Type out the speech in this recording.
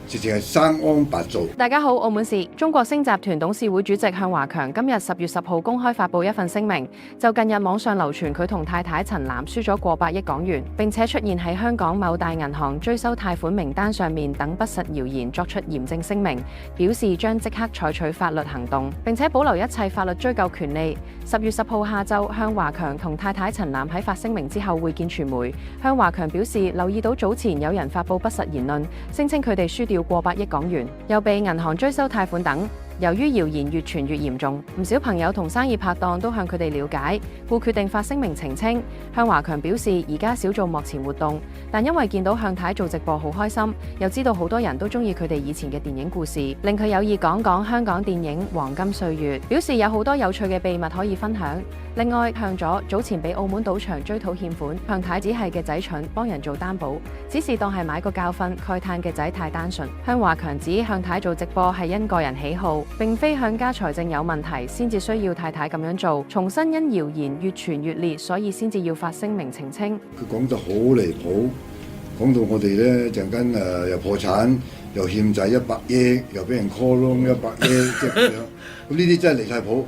直情係生安白造。大家好，澳門市中國星集團董事會主席向華強今日10月10號公開發布一份聲明，就近日網上流傳佢同太太陳嵐輸咗過百億港元，並且出現喺香港某大銀行追收貸款名單上面等不實謠言，作出嚴正聲明，表示將即刻採取法律行動，並且保留一切法律追究權利。10月10號下晝，向華強同太太陳嵐喺發聲明之後會見傳媒，向華強表示留意到早前有人發布不實言論，聲稱佢哋輸掉過百億港元，又被銀行追收貸款等。由於謠言越傳越嚴重，唔少朋友同生意拍檔都向佢哋了解，故決定發聲明澄清。向華強表示而家少做幕前活動，但因為見到向太做直播好開心，又知道好多人都中意佢哋以前嘅電影故事，令佢有意講講香港電影黃金歲月，表示有好多有趣嘅秘密可以分享。另外，向佐早前俾澳門賭場追討欠款，向太只係嘅仔蠢幫人做擔保，只是當係買個教訓，慨嘆嘅仔太單純。向華強指向太做直播係因個人喜好，並非向家財政有問題先至需要太太咁樣做，重申因謠言越傳越烈，所以先至要發聲明澄清。佢講得好離譜，講到我哋咧陣間又破產，又欠債100億，又俾人 call loan 100億，即係咁樣。咁呢啲真係離晒譜。